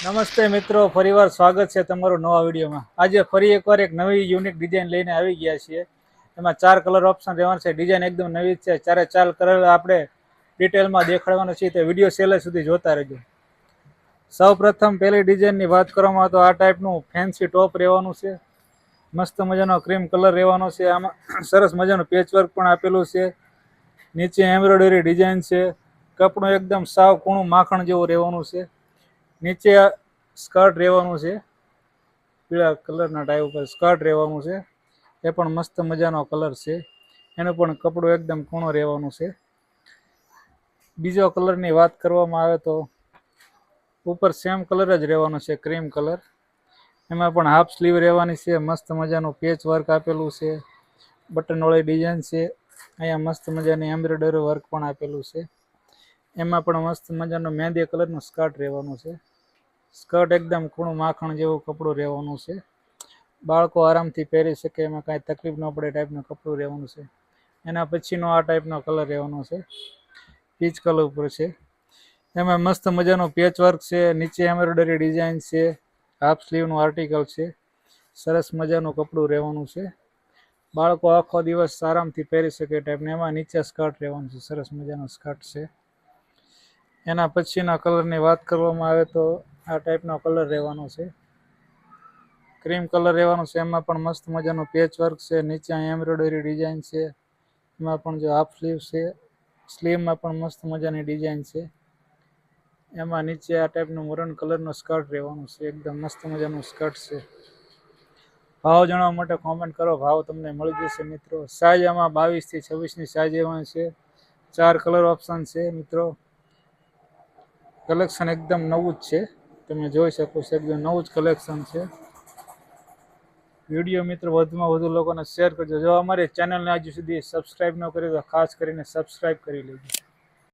નમસ્તે મિત્રો, ફરીવાર સ્વાગત છે તમારું નવા વિડીયોમાં। આજે ફરી એકવાર એક નવી યુનિક ડિઝાઇન લઈને આવી ગયા છીએ। એમાં 4 કલર ઓપ્શન રહેવાના છે। ડિઝાઇન એકદમ નવી છે। ચારે 4 કલર આપણે ડિટેલમાં દેખાડવાના છે, તો વિડીયો છેલ્લે સુધી જોતા રહેજો। સૌપ્રથમ પહેલી ડિઝાઇનની વાત કરવામાં આવે તો આ ટાઈપનું ફેન્સી ટોપ રહેવાનું છે। મસ્ત મજાનો ક્રીમ કલર રહેવાનો છે। આમાં સરસ મજાનું પેચવર્ક પણ આપેલું છે। નીચે એમ્બ્રોઇડરી ડિઝાઇન છે। કપડું એકદમ સાવ કૂણું માખણ જેવું રહેવાનું છે। નીચે સ્કર્ટ રહેવાનું છે, પીળા કલરના ટાઈપ ઉપર સ્કર્ટ રહેવાનું છે। એ પણ મસ્ત મજાનો કલર છે। એનું પણ કપડું એકદમ કૂણું રહેવાનું છે। બીજો કલરની વાત કરવામાં આવે તો ઉપર સેમ કલર જ રહેવાનો છે, ક્રીમ કલર। એમાં પણ હાફ સ્લીવ રહેવાની છે। મસ્ત મજાનું પેચ વર્ક આપેલું છે, બટનવાળી ડિઝાઇન છે। અહીંયા મસ્ત મજાની એમ્બ્રોઇડરી વર્ક પણ આપેલું છે। એમાં પણ મસ્ત મજાનું મહેંદી કલરનું સ્કર્ટ રહેવાનું છે। સ્કર્ટ એકદમ કૂણું માખણ જેવું કપડું રહેવાનું છે। બાળકો આરામથી પહેરી શકે, એમાં કાંઈ તકલીફ ન પડે ટાઈપનું કપડું રહેવાનું છે। એના પછીનો આ ટાઈપનો કલર રહેવાનો છે, પીચ કલર ઉપર છે। એમાં મસ્ત મજાનું પેચ વર્ક છે, નીચે એમ્બ્રોઇડરી ડિઝાઇન છે, હાફ સ્લીવનું આર્ટિકલ છે। સરસ મજાનું કપડું રહેવાનું છે। બાળકો આખો દિવસ આરામથી પહેરી શકે ટાઈપનું। એમાં નીચે સ્કર્ટ રહેવાનું છે, સરસ મજાનું સ્કર્ટ છે। એના પછીના કલરની વાત કરવામાં આવે તો આ ટાઈપનો કલર રહેવાનો છે, ક્રીમ કલર રહેવાનો છે। એમાં પણ મસ્ત મજાનું પેચ વર્ક છે, નીચે એમ્બ્રોઇડરી ડિઝાઇન છે। એમાં પણ જો હાફ સ્લીવ છે, સ્લીવમાં પણ મસ્ત મજાની ડિઝાઇન છે। એમાં નીચે આ ટાઈપનું મરૂન કલરનું સ્કર્ટ રહેવાનું છે, એકદમ મસ્ત મજાનું સ્કર્ટ છે। ભાવ જાણવા માટે કોમેન્ટ કરો, ભાવ તમને મળી જશે મિત્રો। સાઇઝ આમાં 22 થી 26ની સાઇઝ એમાં છે। 4 કલર ઓપ્શન છે મિત્રો। કલેક્શન એકદમ નવું જ છે, તમે જોઈ શકો છો, એકદમ નવું જ કલેક્શન છે। વિડીયો મિત્રો વધુમાં વધુ લોકોને શેર કરજો। જો અમારી ચેનલને હજુ સુધી સબસ્ક્રાઈબ ન કરી તો ખાસ કરીને સબસ્ક્રાઈબ કરી લેજો।